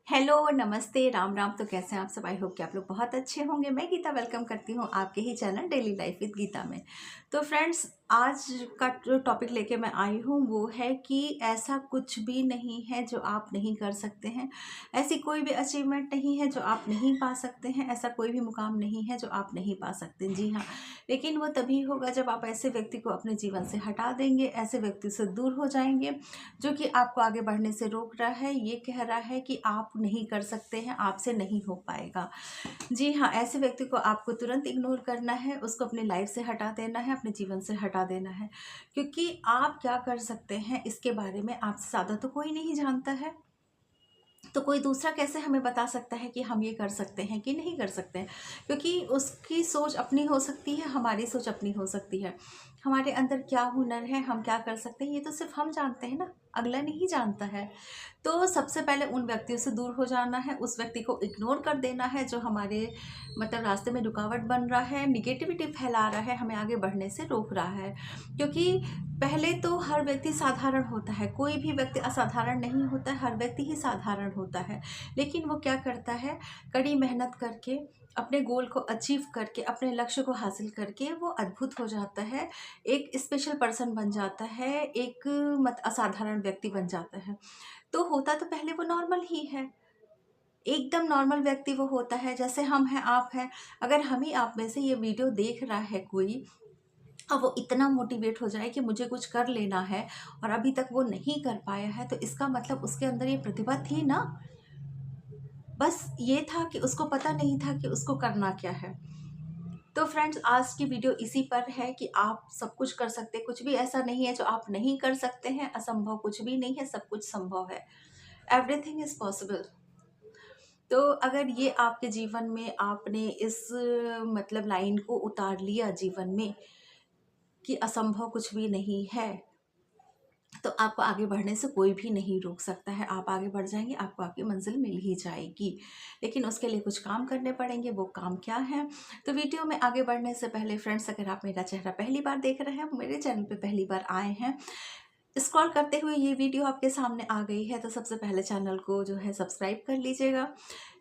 Hello, नमस्ते, राम राम। तो कैसे हैं आप सब? आई होप कि आप लोग बहुत अच्छे होंगे। मैं गीता वेलकम करती हूँ आपके ही channel daily life with Geeta में। तो फ्रेंड्स, आज का जो टॉपिक लेके मैं आई हूँ वो है कि ऐसा कुछ भी नहीं है जो आप नहीं कर सकते हैं। ऐसी कोई भी अचीवमेंट नहीं है जो आप नहीं पा सकते हैं। ऐसा कोई भी मुकाम नहीं है जो आप नहीं पा सकते। जी हाँ, लेकिन वो तभी होगा जब आप ऐसे व्यक्ति को अपने जीवन से हटा देंगे, ऐसे व्यक्ति से दूर हो जाएंगे जो कि आपको आगे बढ़ने से रोक रहा है, ये कह रहा है कि आप नहीं कर सकते हैं, आपसे नहीं हो पाएगा। जी हाँ, ऐसे व्यक्ति को आपको तुरंत इग्नोर करना है, उसको अपनी लाइफ से हटा देना है, अपने जीवन से हटा देना है। क्योंकि आप क्या कर सकते हैं इसके बारे में आपसे ज़्यादा तो कोई नहीं जानता है। तो कोई दूसरा कैसे हमें बता सकता है कि हम ये कर सकते हैं कि नहीं कर सकते हैं? क्योंकि उसकी सोच अपनी हो सकती है, हमारी सोच अपनी हो सकती है। हमारे अंदर क्या हुनर है, हम क्या कर सकते हैं, ये तो सिर्फ हम जानते हैं ना, अगला नहीं जानता है। तो सबसे पहले उन व्यक्तियों से दूर हो जाना है, उस व्यक्ति को इग्नोर कर देना है जो हमारे रास्ते में रुकावट बन रहा है, निगेटिविटी फैला रहा है, हमें आगे बढ़ने से रोक रहा है। क्योंकि पहले तो हर व्यक्ति साधारण होता है, कोई भी व्यक्ति असाधारण नहीं होता है, हर व्यक्ति ही साधारण होता है। लेकिन वो क्या करता है, कड़ी मेहनत करके अपने गोल को अचीव करके, अपने लक्ष्य को हासिल करके वो अद्भुत हो जाता है, एक स्पेशल पर्सन बन जाता है, एक असाधारण व्यक्ति बन जाता है। तो होता तो पहले वो नॉर्मल ही है, एकदम नॉर्मल व्यक्ति वो होता है, जैसे हम हैं, आप हैं। अगर हम ही आप में से ये वीडियो देख रहा है कोई, अब वो इतना मोटिवेट हो जाए कि मुझे कुछ कर लेना है और अभी तक वो नहीं कर पाया है, तो इसका मतलब उसके अंदर ये प्रतिभा थी ना। बस ये था कि उसको पता नहीं था कि उसको करना क्या है। तो फ्रेंड्स, आज की वीडियो इसी पर है कि आप सब कुछ कर सकते हैं, कुछ भी ऐसा नहीं है जो आप नहीं कर सकते हैं। असंभव कुछ भी नहीं है, सब कुछ संभव है। Everything is possible. तो अगर ये आपके जीवन में आपने इस लाइन को उतार लिया जीवन में कि असंभव कुछ भी नहीं है, तो आपको आगे बढ़ने से कोई भी नहीं रोक सकता है। आप आगे बढ़ जाएंगे, आपको आपकी मंजिल मिल ही जाएगी। लेकिन उसके लिए कुछ काम करने पड़ेंगे। वो काम क्या है? तो वीडियो में आगे बढ़ने से पहले फ्रेंड्स, अगर आप मेरा चेहरा पहली बार देख रहे हैं, मेरे चैनल पे पहली बार आए हैं, स्क्रॉल करते हुए ये वीडियो आपके सामने आ गई है, तो सबसे पहले चैनल को जो है सब्सक्राइब कर लीजिएगा।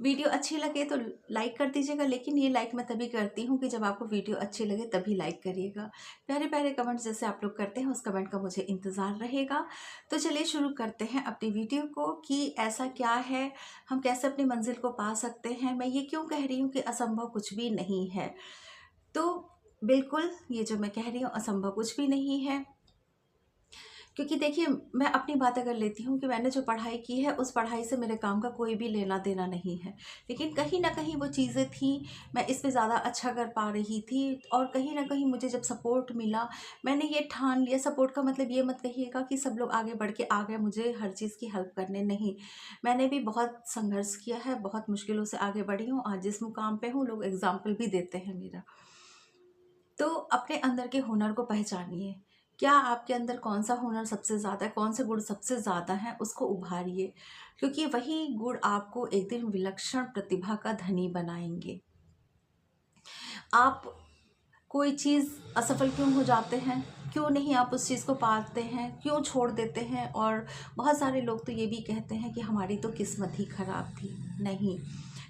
वीडियो अच्छी लगे तो लाइक कर दीजिएगा, लेकिन ये लाइक मैं तभी करती हूँ कि जब आपको वीडियो अच्छी लगे तभी लाइक करिएगा। प्यारे प्यारे कमेंट्स जैसे आप लोग करते हैं, उस कमेंट का मुझे इंतज़ार रहेगा। तो चलिए शुरू करते हैं अपनी वीडियो को कि ऐसा क्या है, हम कैसे अपनी मंजिल को पा सकते हैं। मैं ये क्यों कह रही हूँ कि असंभव कुछ भी नहीं है? तो बिल्कुल, ये जो मैं कह रही हूँ असंभव कुछ भी नहीं है। क्योंकि देखिए, मैं अपनी बात अगर लेती हूँ कि मैंने जो पढ़ाई की है, उस पढ़ाई से मेरे काम का कोई भी लेना देना नहीं है। लेकिन कहीं न कहीं वो चीज़ें थीं, मैं इसमें ज़्यादा अच्छा कर पा रही थी, और कहीं न कहीं मुझे जब सपोर्ट मिला, मैंने ये ठान लिया। सपोर्ट का मतलब ये मत कहिएगा कि सब लोग आगे बढ़ के आ गए मुझे हर चीज़ की हेल्प करने, नहीं। मैंने भी बहुत संघर्ष किया है, बहुत मुश्किलों से आगे बढ़ी हूँ। आज जिस मुकाम पे हूँ, लोग एग्ज़ाम्पल भी देते हैं मेरा। तो अपने अंदर के हुनर को पहचानिए। क्या आपके अंदर कौन-सा हुनर सबसे ज़्यादा है, कौन से गुण सबसे ज़्यादा हैं, उसको उभारिए। क्योंकि वही गुण आपको एक दिन विलक्षण प्रतिभा का धनी बनाएँगे। आप कोई चीज़ असफल क्यों हो जाते हैं? क्यों नहीं आप उस चीज़ को पाते हैं? क्यों छोड़ देते हैं? और बहुत सारे लोग तो ये भी कहते हैं कि हमारी तो किस्मत ही खराब थी। नहीं,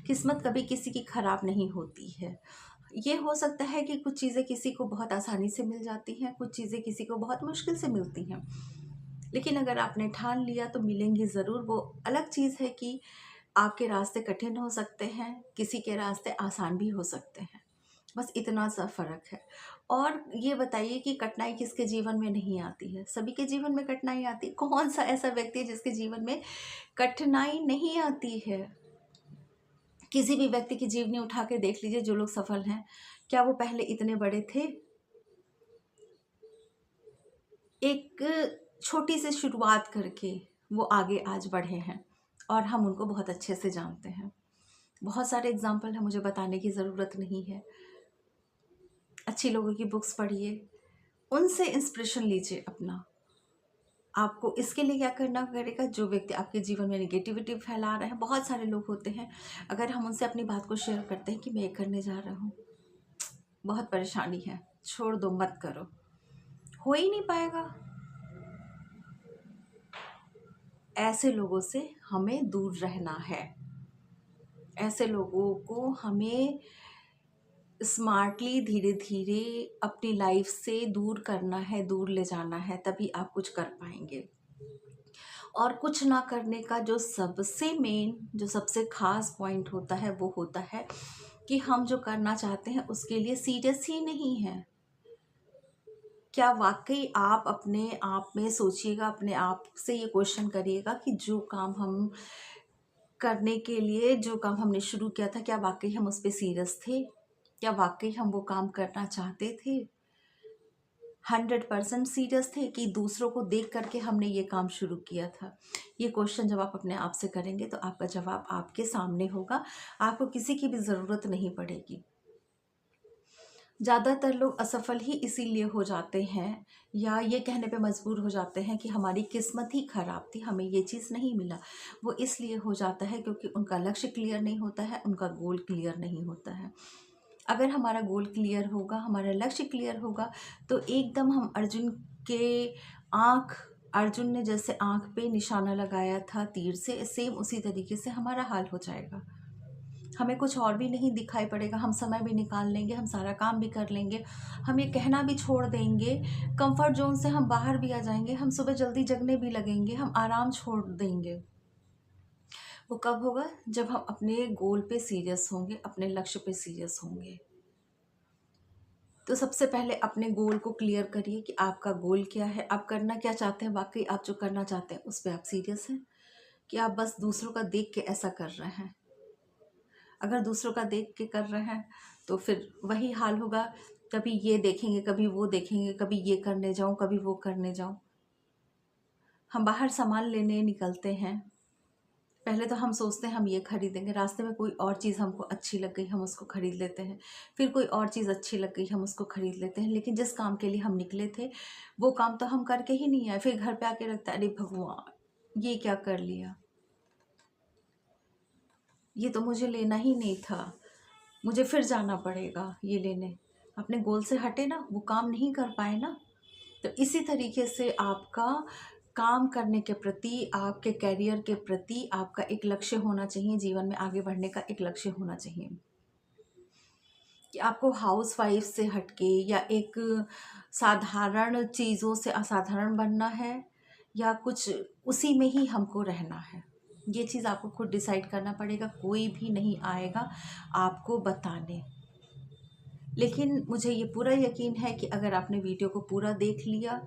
किस्मत कभी किसी की खराब नहीं होती है। ये हो सकता है कि कुछ चीज़ें किसी को बहुत आसानी से मिल जाती हैं, कुछ चीज़ें किसी को बहुत मुश्किल से मिलती हैं। लेकिन अगर आपने ठान लिया तो मिलेंगी ज़रूर। वो अलग चीज़ है कि आपके रास्ते कठिन हो सकते हैं, किसी के रास्ते आसान भी हो सकते हैं। बस इतना सा फ़र्क है। और ये बताइए कि कठिनाई किसके जीवन में नहीं आती है? सभी के जीवन में कठिनाई आती है। कौन-सा ऐसा व्यक्ति है जिसके जीवन में कठिनाई नहीं आती है? किसी भी व्यक्ति की जीवनी उठा के देख लीजिए, जो लोग सफल हैं, क्या वो पहले इतने बड़े थे? एक छोटी सी शुरुआत करके वो आगे आज बढ़े हैं, और हम उनको बहुत अच्छे से जानते हैं। बहुत सारे एग्जाम्पल हैं, मुझे बताने की ज़रूरत नहीं है। अच्छी लोगों की बुक्स पढ़िए, उनसे इंस्पिरेशन लीजिए अपना। आपको इसके लिए क्या करना पड़ेगा? जो व्यक्ति आपके जीवन में नेगेटिविटी फैला रहे हैं, बहुत सारे लोग होते हैं, अगर हम उनसे अपनी बात को शेयर करते हैं कि मैं ये करने जा रहा हूँ, बहुत परेशानी है, छोड़ दो, मत करो, हो ही नहीं पाएगा। ऐसे लोगों से हमें दूर रहना है। ऐसे लोगों को हमें स्मार्टली धीरे धीरे अपनी लाइफ से दूर करना है, दूर ले जाना है, तभी आप कुछ कर पाएंगे। और कुछ ना करने का जो सबसे मेन, जो सबसे खास पॉइंट होता है वो होता है कि हम जो करना चाहते हैं उसके लिए सीरियस ही नहीं है। क्या वाकई आप अपने आप में सोचिएगा, अपने आप से ये क्वेश्चन करिएगा कि जो काम हम करने के लिए, जो काम हमने शुरू किया था, क्या वाकई हम उस पर सीरियस थे? क्या वाकई हम वो काम करना चाहते थे? 100% सीरियस थे कि दूसरों को देख करके हमने ये काम शुरू किया था? ये क्वेश्चन जब आप अपने आप से करेंगे तो आपका जवाब आपके सामने होगा, आपको किसी की भी ज़रूरत नहीं पड़ेगी। ज़्यादातर लोग असफल ही इसीलिए हो जाते हैं, या ये कहने पे मजबूर हो जाते हैं कि हमारी किस्मत ही ख़राब थी, हमें ये चीज़ नहीं मिला। वो इसलिए हो जाता है क्योंकि उनका लक्ष्य क्लियर नहीं होता है, उनका गोल क्लियर नहीं होता है। अगर हमारा गोल क्लियर होगा, हमारा लक्ष्य क्लियर होगा, तो एकदम हम अर्जुन के आँख अर्जुन ने जैसे आँख पे निशाना लगाया था तीर से, सेम उसी तरीके से हमारा हाल हो जाएगा। हमें कुछ और भी नहीं दिखाई पड़ेगा, हम समय भी निकाल लेंगे, हम सारा काम भी कर लेंगे, हम ये कहना भी छोड़ देंगे, कंफर्ट जोन से हम बाहर भी आ जाएंगे, हम सुबह जल्दी जगने भी लगेंगे, हम आराम छोड़ देंगे। वो कब होगा? जब हम अपने गोल पे सीरियस होंगे, अपने लक्ष्य पे सीरियस होंगे। तो सबसे पहले अपने गोल को क्लियर करिए कि आपका गोल क्या है, आप करना क्या चाहते हैं, वाकई आप जो करना चाहते हैं उस पर आप सीरियस हैं, कि आप बस दूसरों का देख के ऐसा कर रहे हैं। अगर दूसरों का देख के कर रहे हैं तो फिर वही हाल होगा, कभी ये देखेंगे, कभी वो देखेंगे, कभी ये करने जाऊं, कभी वो करने जाऊं। हम बाहर सामान लेने निकलते हैं, पहले तो हम सोचते हैं हम ये खरीदेंगे, रास्ते में कोई और चीज़ हमको अच्छी लग गई, हम उसको खरीद लेते हैं, फिर कोई और चीज़ अच्छी लग गई, हम उसको खरीद लेते हैं, लेकिन जिस काम के लिए हम निकले थे वो काम तो हम करके ही नहीं आए। फिर घर पे आके लगता है अरे भगवान, ये क्या कर लिया, ये तो मुझे लेना ही नहीं था, मुझे फिर जाना पड़ेगा ये लेने। अपने गोल से हटे ना, वो काम नहीं कर पाए ना। तो इसी तरीके से आपका काम करने के प्रति, आपके करियर के प्रति आपका एक लक्ष्य होना चाहिए, जीवन में आगे बढ़ने का एक लक्ष्य होना चाहिए। कि आपको हाउस वाइफ से हटके या एक साधारण चीज़ों से असाधारण बनना है, या कुछ उसी में ही हमको रहना है। ये चीज़ आपको खुद डिसाइड करना पड़ेगा, कोई भी नहीं आएगा आपको बताने। लेकिन मुझे ये पूरा यकीन है कि अगर आपने वीडियो को पूरा देख लिया,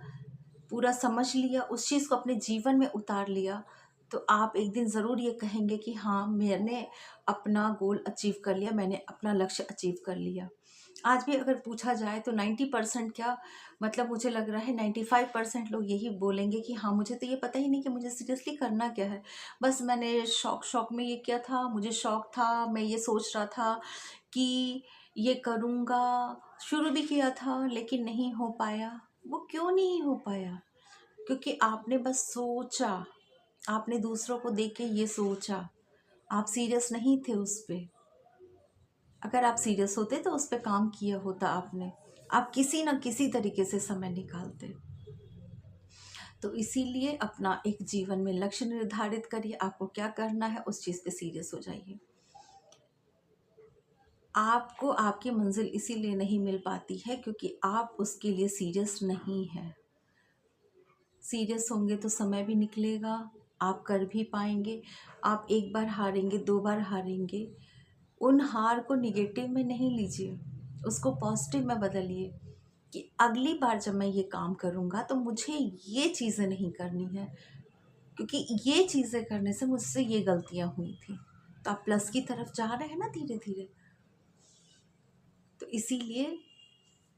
पूरा समझ लिया, उस चीज़ को अपने जीवन में उतार लिया, तो आप एक दिन ज़रूर ये कहेंगे कि हाँ, मैंने अपना गोल अचीव कर लिया, मैंने अपना लक्ष्य अचीव कर लिया। आज भी अगर पूछा जाए तो 90% क्या, मतलब मुझे लग रहा है 95% लोग यही बोलेंगे कि हाँ, मुझे तो ये पता ही नहीं कि मुझे सीरियसली करना क्या है। बस मैंने शौक शौक में ये किया था, मुझे शौक था, मैं ये सोच रहा था कि ये करूँगा, शुरू भी किया था लेकिन नहीं हो पाया। वो क्यों नहीं हो पाया? क्योंकि आपने बस सोचा, आपने दूसरों को देख के ये सोचा, आप सीरियस नहीं थे उस पे। अगर आप सीरियस होते तो उस पे काम किया होता आपने, आप किसी न किसी तरीके से समय निकालते। तो इसीलिए अपना एक जीवन में लक्ष्य निर्धारित करिए, आपको क्या करना है, उस चीज़ पे सीरियस हो जाइए। आपको आपकी मंजिल इसीलिए नहीं मिल पाती है क्योंकि आप उसके लिए सीरियस नहीं हैं। सीरियस होंगे तो समय भी निकलेगा, आप कर भी पाएंगे। आप एक बार हारेंगे, दो बार हारेंगे, उन हार को निगेटिव में नहीं लीजिए, उसको पॉजिटिव में बदलिए कि अगली बार जब मैं ये काम करूँगा तो मुझे ये चीज़ें नहीं करनी है, क्योंकि ये चीज़ें करने से मुझसे ये गलतियाँ हुई थी। तो आप प्लस की तरफ जा रहे हैं ना धीरे धीरे। तो इसीलिए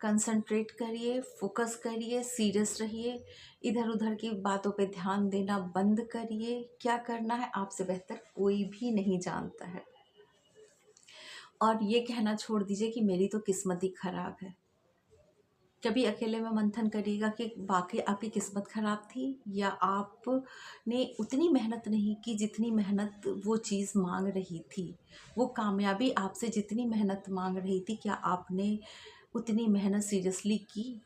कंसंट्रेट करिए, फोकस करिए, सीरियस रहिए, इधर उधर की बातों पे ध्यान देना बंद करिए। क्या करना है आपसे बेहतर कोई भी नहीं जानता है। और ये कहना छोड़ दीजिए कि मेरी तो किस्मत ही खराब है। कभी अकेले में मंथन करिएगा कि वाकई आपकी किस्मत खराब थी, या आपने उतनी मेहनत नहीं की जितनी मेहनत वो चीज़ मांग रही थी, वो कामयाबी आपसे जितनी मेहनत मांग रही थी, क्या आपने उतनी मेहनत सीरियसली की?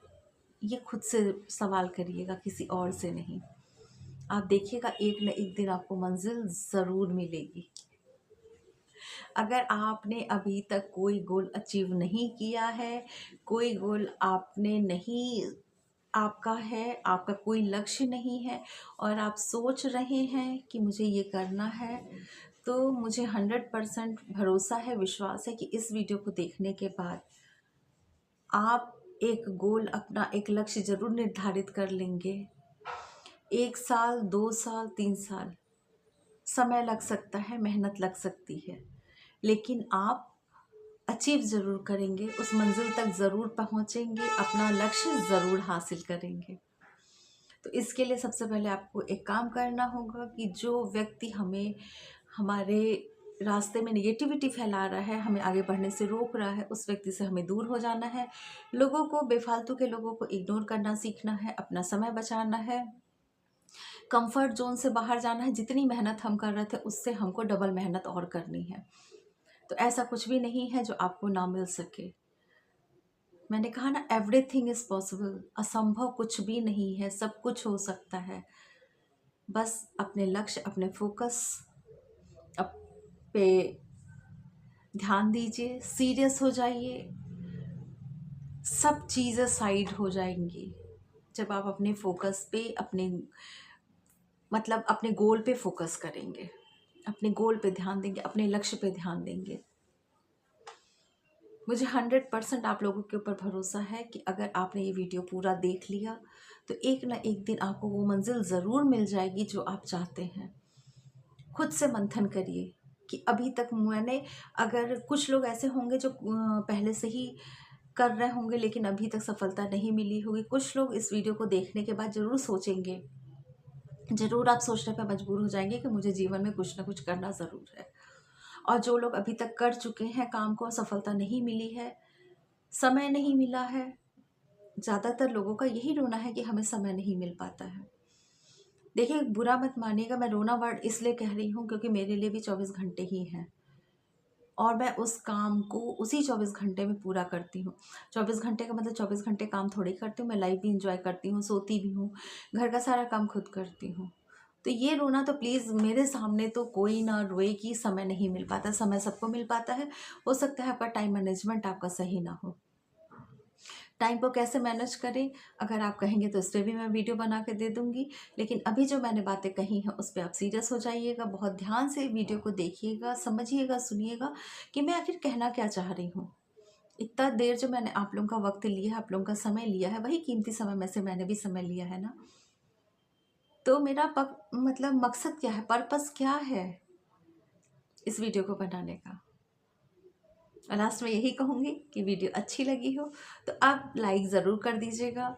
ये खुद से सवाल करिएगा, किसी और से नहीं। आप देखिएगा एक न एक दिन आपको मंजिल ज़रूर मिलेगी। अगर आपने अभी तक कोई गोल अचीव नहीं किया है, कोई गोल आपने नहीं आपका है, आपका कोई लक्ष्य नहीं है और आप सोच रहे हैं कि मुझे ये करना है, तो मुझे 100% भरोसा है, विश्वास है कि इस वीडियो को देखने के बाद आप एक गोल, अपना एक लक्ष्य ज़रूर निर्धारित कर लेंगे। 1 साल, 2 साल, 3 साल समय लग सकता है, मेहनत लग सकती है, लेकिन आप अचीव ज़रूर करेंगे, उस मंजिल तक ज़रूर पहुँचेंगे, अपना लक्ष्य ज़रूर हासिल करेंगे। तो इसके लिए सबसे पहले आपको एक काम करना होगा कि जो व्यक्ति हमें हमारे रास्ते में नेगेटिविटी फैला रहा है, हमें आगे बढ़ने से रोक रहा है, उस व्यक्ति से हमें दूर हो जाना है। लोगों को, बेफालतू के लोगों को इग्नोर करना सीखना है, अपना समय बचाना है, कंफर्ट जोन से बाहर जाना है। जितनी मेहनत हम कर रहे थे उससे हमको डबल मेहनत और करनी है। तो ऐसा कुछ भी नहीं है जो आपको ना मिल सके। मैंने कहा ना, एवरीथिंग इज़ पॉसिबल। असंभव कुछ भी नहीं है, सब कुछ हो सकता है। बस अपने लक्ष्य, अपने फोकस अप पे ध्यान दीजिए, सीरियस हो जाइए, सब चीज़ें साइड हो जाएंगी जब आप अपने फोकस पे, अपने मतलब अपने गोल पे फोकस करेंगे, अपने गोल पे ध्यान देंगे, अपने लक्ष्य पे ध्यान देंगे। मुझे 100% आप लोगों के ऊपर भरोसा है कि अगर आपने ये वीडियो पूरा देख लिया तो एक ना एक दिन आपको वो मंजिल ज़रूर मिल जाएगी जो आप चाहते हैं। खुद से मंथन करिए कि अभी तक मैंने, अगर कुछ लोग ऐसे होंगे जो पहले से ही कर रहे होंगे लेकिन अभी तक सफलता नहीं मिली होगी। कुछ लोग इस वीडियो को देखने के बाद ज़रूर सोचेंगे, ज़रूर आप सोचने पर मजबूर हो जाएंगे कि मुझे जीवन में कुछ ना कुछ करना ज़रूर है। और जो लोग अभी तक कर चुके हैं काम को, सफलता नहीं मिली है, समय नहीं मिला है, ज़्यादातर लोगों का यही रोना है कि हमें समय नहीं मिल पाता है। देखिए, बुरा मत मानिएगा, मैं रोना वर्ड इसलिए कह रही हूँ क्योंकि मेरे लिए भी 24 घंटे ही हैं और मैं उस काम को उसी 24 घंटे में पूरा करती हूँ। 24 घंटे का मतलब 24 घंटे काम थोड़ी करती हूँ, मैं लाइफ भी इंजॉय करती हूँ, सोती भी हूँ, घर का सारा काम खुद करती हूँ। तो ये रोना तो प्लीज़ मेरे सामने तो कोई ना रोए कि समय नहीं मिल पाता। समय सबको मिल पाता है। हो सकता है आपका टाइम मैनेजमेंट आपका सही ना हो। टाइम को कैसे मैनेज करें, अगर आप कहेंगे तो इस पर भी मैं वीडियो बना के दे दूँगी। लेकिन अभी जो मैंने बातें कही हैं उस पर आप सीरियस हो जाइएगा, बहुत ध्यान से वीडियो को देखिएगा, समझिएगा, सुनिएगा कि मैं आखिर कहना क्या चाह रही हूँ। इतना देर जो मैंने आप लोगों का वक्त लिया है, आप लोगों का समय लिया है, वही कीमती समय में से मैंने भी समय लिया है ना। तो मेरा मतलब मकसद क्या है, पर्पस क्या है इस वीडियो को बनाने का। और लास्ट में यही कहूँगी कि वीडियो अच्छी लगी हो तो आप लाइक ज़रूर कर दीजिएगा,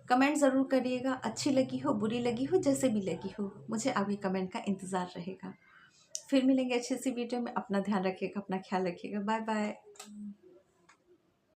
कमेंट ज़रूर करिएगा। अच्छी लगी हो, बुरी लगी हो, जैसे भी लगी हो, मुझे आपके कमेंट का इंतज़ार रहेगा। फिर मिलेंगे अच्छी सी वीडियो में। अपना ध्यान रखिएगा, अपना ख्याल रखिएगा। Bye bye.